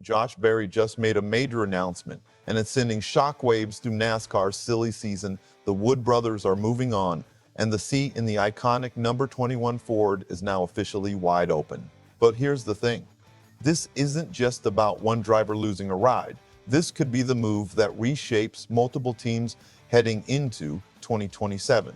Josh Berry just made a major announcement, and it's sending shockwaves through NASCAR's silly season. The Wood brothers are moving on, and the seat in the iconic number 21 Ford is now officially wide open. But here's the thing. This isn't just about one driver losing a ride. This could be the move that reshapes multiple teams heading into 2027.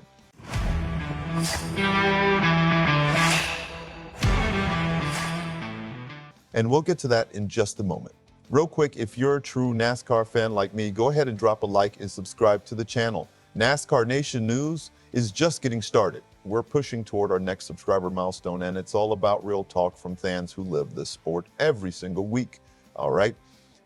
And we'll get to that in just a moment. Real quick, if you're a true NASCAR fan like me, go ahead and drop a like and subscribe to the channel. NASCAR Nation News is just getting started. We're pushing toward our next subscriber milestone, and it's all about real talk from fans who live this sport every single week. All right,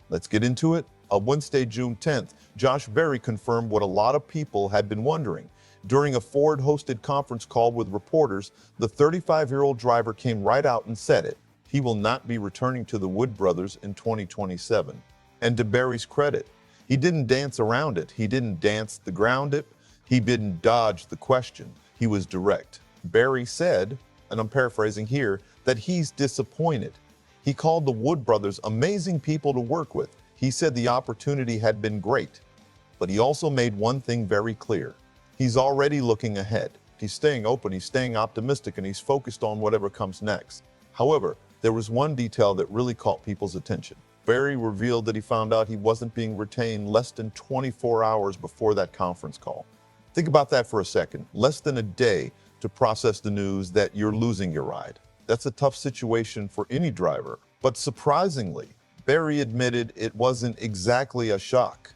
let's get into it. On Wednesday, June 10th, Josh Berry confirmed what a lot of people had been wondering. During a Ford-hosted conference call with reporters, the 35-year-old driver came right out and said it. He will not be returning to the Wood brothers in 2027. And to Berry's credit, he didn't dance around it. He didn't dance the ground it. He didn't dodge the question. He was direct. Berry said, and I'm paraphrasing here, that he's disappointed. He called the Wood brothers amazing people to work with. He said the opportunity had been great. But he also made one thing very clear. He's already looking ahead. He's staying open, he's staying optimistic, and he's focused on whatever comes next. However, there was one detail that really caught people's attention. Berry revealed that he found out he wasn't being retained less than 24 hours before that conference call. Think about that for a second. Less than a day to process the news that you're losing your ride. That's a tough situation for any driver. But surprisingly, Berry admitted it wasn't exactly a shock.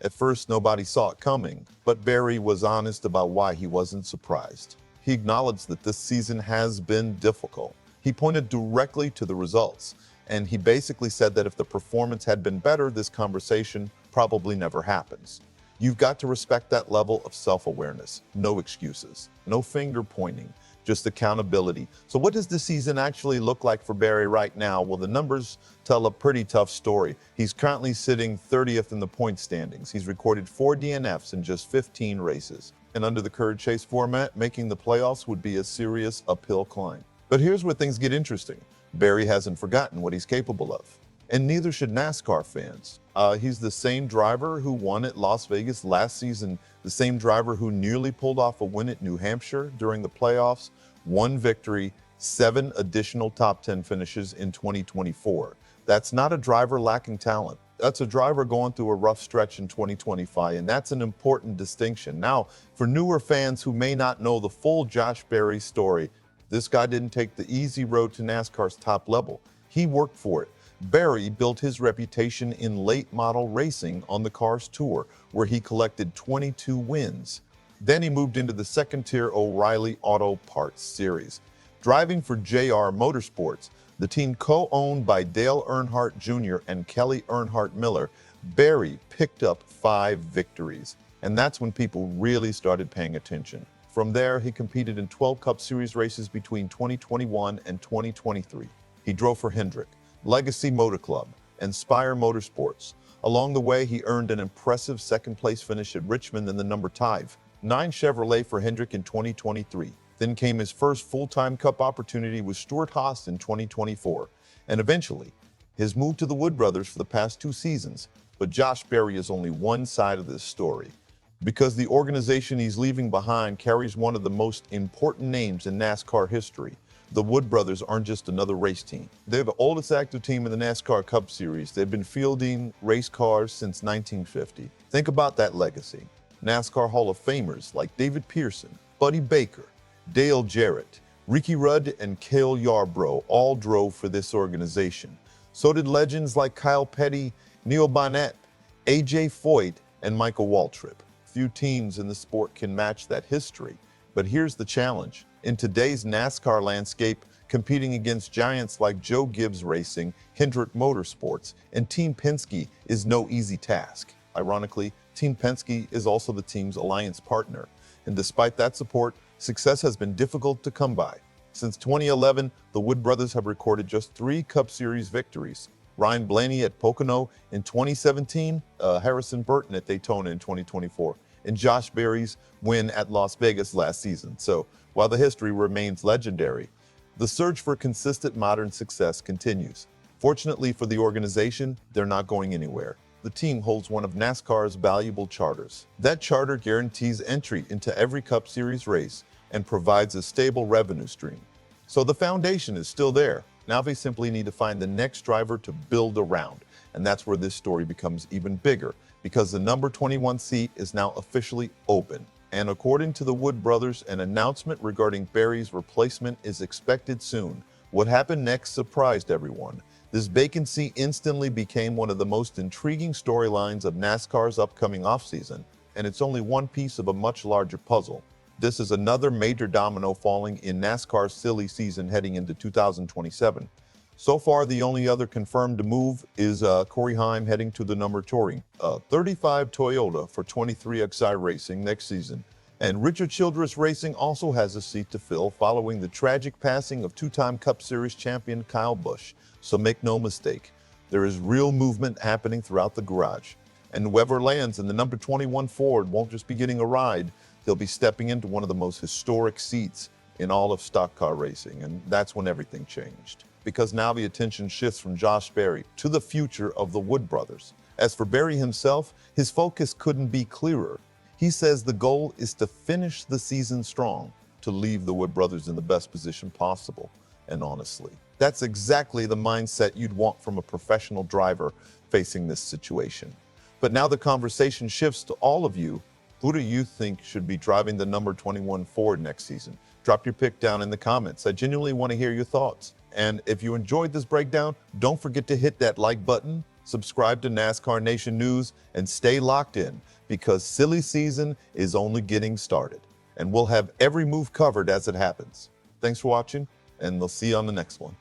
At first, nobody saw it coming, but Berry was honest about why he wasn't surprised. He acknowledged that this season has been difficult. He pointed directly to the results, and he basically said that if the performance had been better, this conversation probably never happens. You've got to respect that level of self-awareness. No excuses, no finger pointing, just accountability. So what does the season actually look like for Berry right now? Well, the numbers tell a pretty tough story. He's currently sitting 30th in the point standings. He's recorded 4 DNFs in just 15 races. And under the Curd Chase format, making the playoffs would be a serious uphill climb. But here's where things get interesting. Berry hasn't forgotten what he's capable of. And neither should NASCAR fans. He's the same driver who won at Las Vegas last season, the same driver who nearly pulled off a win at New Hampshire during the playoffs, 1 victory, 7 additional top 10 finishes in 2024. That's not a driver lacking talent. That's a driver going through a rough stretch in 2025, and that's an important distinction. Now, for newer fans who may not know the full Josh Berry story, this guy didn't take the easy road to NASCAR's top level. He worked for it. Berry built his reputation in late model racing on the Cars Tour, where he collected 22 wins. Then he moved into the second-tier O'Reilly Auto Parts Series. Driving for JR Motorsports, the team co-owned by Dale Earnhardt Jr. and Kelly Earnhardt Miller, Berry picked up 5 victories. And that's when people really started paying attention. From there, he competed in 12 Cup Series races between 2021 and 2023. He drove for Hendrick, Legacy Motor Club, and Spire Motorsports. Along the way, he earned an impressive second-place finish at Richmond in the number 9 Chevrolet for Hendrick in 2023. Then came his first full-time Cup opportunity with Stewart-Haas in 2024, and eventually, his move to the Wood brothers for the past 2 seasons. But Josh Berry is only one side of this story, because the organization he's leaving behind carries one of the most important names in NASCAR history. The Wood brothers aren't just another race team. They're the oldest active team in the NASCAR Cup Series. They've been fielding race cars since 1950. Think about that legacy. NASCAR Hall of Famers like David Pearson, Buddy Baker, Dale Jarrett, Ricky Rudd, and Cale Yarbrough all drove for this organization. So did legends like Kyle Petty, Neil Bonnet, A.J. Foyt, and Michael Waltrip. Few teams in the sport can match that history. But here's the challenge. In today's NASCAR landscape, competing against giants like Joe Gibbs Racing, Hendrick Motorsports, and Team Penske is no easy task. Ironically, Team Penske is also the team's alliance partner. And despite that support, success has been difficult to come by. Since 2011, the Wood brothers have recorded just 3 Cup Series victories. Ryan Blaney at Pocono in 2017, Harrison Burton at Daytona in 2024, and Josh Berry's win at Las Vegas last season. So while the history remains legendary, the search for consistent modern success continues. Fortunately for the organization, they're not going anywhere. The team holds one of NASCAR's valuable charters. That charter guarantees entry into every Cup Series race and provides a stable revenue stream. So the foundation is still there. Now they simply need to find the next driver to build around. And that's where this story becomes even bigger, because the number 21 seat is now officially open. And according to the Wood brothers, an announcement regarding Barry's replacement is expected soon. What happened next surprised everyone. This vacancy instantly became one of the most intriguing storylines of NASCAR's upcoming offseason, and it's only one piece of a much larger puzzle. This is another major domino falling in NASCAR's silly season heading into 2027. So far, the only other confirmed move is Corey Heim heading to the number touring, 35 Toyota for 23XI Racing next season. And Richard Childress Racing also has a seat to fill following the tragic passing of two-time Cup Series champion Kyle Busch. So make no mistake, there is real movement happening throughout the garage. And whoever lands in the number 21 Ford won't just be getting a ride, they'll be stepping into one of the most historic seats in all of stock car racing. And that's when everything changed, because now the attention shifts from Josh Berry to the future of the Wood brothers. As for Berry himself, his focus couldn't be clearer. He says the goal is to finish the season strong, to leave the Wood brothers in the best position possible. And honestly, that's exactly the mindset you'd want from a professional driver facing this situation. But now the conversation shifts to all of you. Who do you think should be driving the number 21 Ford next season? Drop your pick down in the comments. I genuinely want to hear your thoughts. And if you enjoyed this breakdown, don't forget to hit that like button, subscribe to NASCAR Nation News, and stay locked in, because silly season is only getting started. And we'll have every move covered as it happens. Thanks for watching, and we'll see you on the next one.